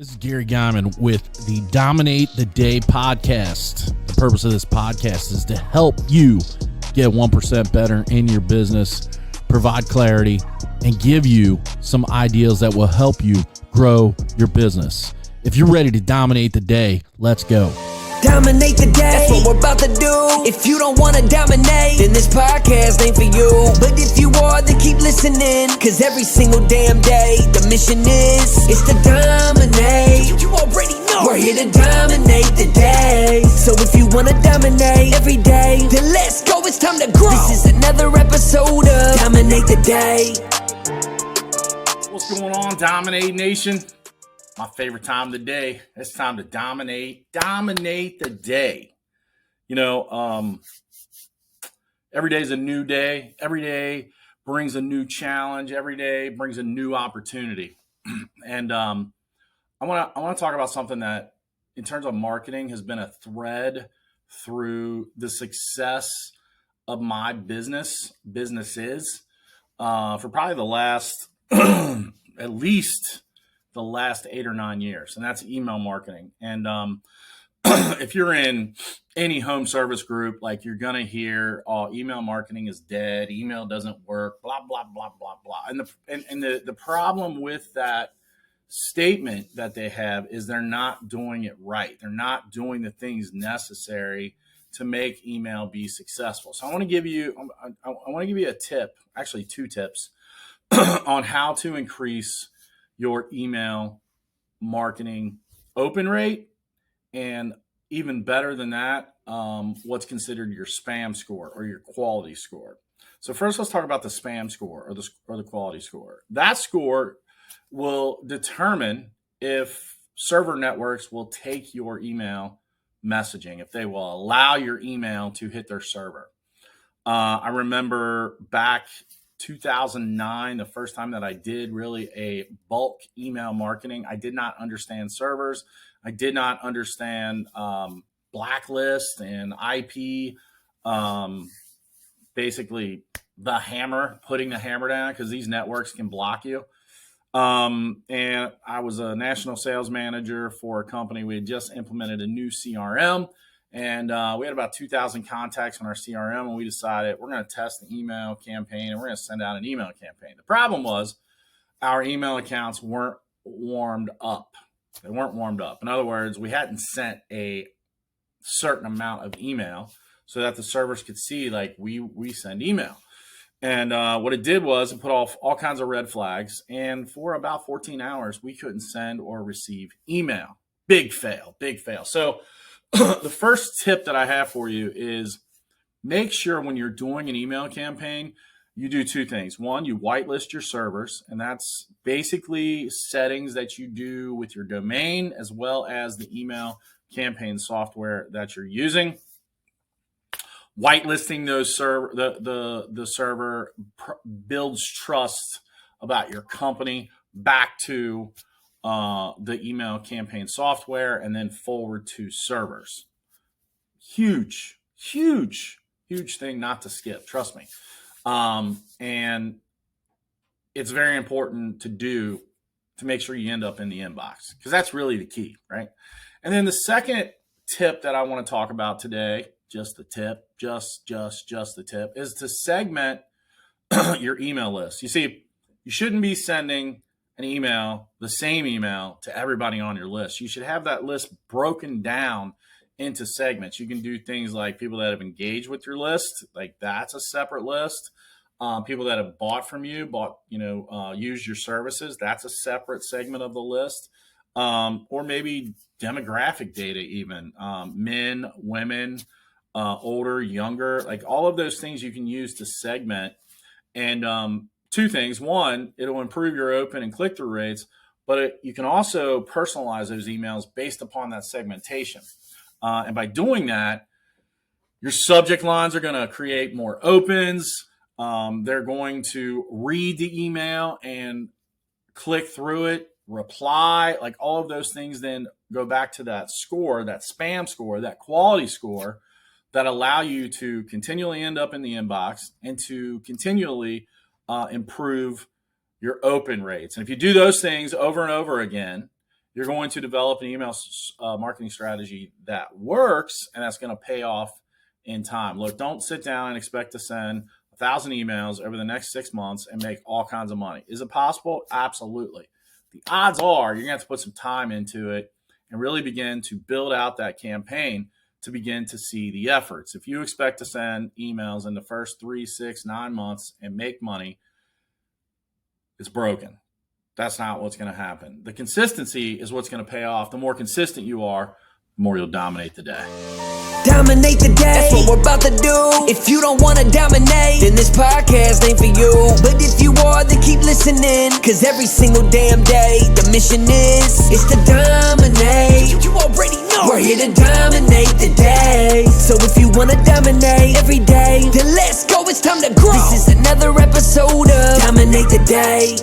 This is Gary Geiman with the Dominate the Day podcast. The purpose of this podcast is to help you get 1% better in your business, provide clarity, and give you some ideas that will help you grow your business. If you're ready to dominate the day, let's go. Dominate the day, that's what we're about to do. If you don't want to dominate, then this podcast ain't for you. But if you are, then keep listening, cause every single damn day, the mission is to dominate. You already know we're here to dominate the day. So if you want to dominate every day, then let's go, it's time to grow. This is another episode of Dominate the Day. What's going on, Dominate Nation? My favorite time of the day. It's time to dominate the day. You know, every day is a new day. Every day brings a new challenge. Every day brings a new opportunity. And I want to talk about something that, in terms of marketing, has been a thread through the success of my businesses for probably the last at least the last 8 or 9 years, and that's email marketing. And if you're in any home service group, like, you're gonna hear, "Oh, email marketing is dead. Email doesn't work." Blah blah blah blah blah. And the problem with that statement that they have is they're not doing it right. They're not doing the things necessary to make email be successful. So I want to give you a tip, actually 2 tips, on how to increase your email marketing open rate, and even better than that, what's considered your spam score or your quality score. So first, let's talk about the spam score or the quality score. That score will determine if server networks will take your email messaging, if they will allow your email to hit their server. I remember back 2009, the first time that I did really a bulk email marketing. I did not understand servers. I did not understand blacklist and IP, basically putting the hammer down, because these networks can block you. And I was a national sales manager for a company. We had just implemented a new CRM. And we had about 2,000 contacts on our CRM, and we decided we're going to test the email campaign, and we're going to send out an email campaign. The problem was our email accounts weren't warmed up. They weren't warmed up. In other words, we hadn't sent a certain amount of email so that the servers could see, like, we send email. And what it did was it put off all kinds of red flags. And for about 14 hours, we couldn't send or receive email. Big fail. So the first tip that I have for you is, make sure when you're doing an email campaign, you do 2 things. One, you whitelist your servers, and that's basically settings that you do with your domain as well as the email campaign software that you're using. Whitelisting those the server builds trust about your company back to the email campaign software, and then forward to servers. Huge thing not to skip. Trust me. And it's very important to do to make sure you end up in the inbox, because that's really the key, right? And then the second tip that I want to talk about today, just the tip, is to segment your email list. You see, you shouldn't be sending the same email to everybody on your list. You should have that list broken down into segments. You can do things like people that have engaged with your list, like that's a separate list. People that have bought from you, used your services, that's a separate segment of the list. Or maybe demographic data, even men, women, older, younger, like all of those things you can use to segment. And 2 things. One, it'll improve your open and click-through rates, but you can also personalize those emails based upon that segmentation. And by doing that, your subject lines are going to create more opens. They're going to read the email and click through it, reply, like all of those things then go back to that score, that spam score, that quality score that allow you to continually end up in the inbox and to continually improve your open rates. And if you do those things over and over again, you're going to develop an email marketing strategy that works, and that's going to pay off in time. Look, don't sit down and expect to send 1,000 emails over the next 6 months and make all kinds of money. Is it possible? Absolutely. The odds are you're going to have to put some time into it and really begin to build out that campaign to begin to see the efforts. If you expect to send emails in the first 3, 6, 9 months and make money, it's broken. That's not what's going to happen. The consistency is what's going to pay off. The more consistent you are, the more you'll dominate the day. Dominate the day, that's what we're about to do. If you don't want to dominate, then this podcast ain't for you. But if you are, then keep listening, cause every single damn day, the mission is to dominate. You already know we're here to dominate the day. So if you want to dominate every day, then let's go, it's time to grow. This is another episode of Dominate the Day.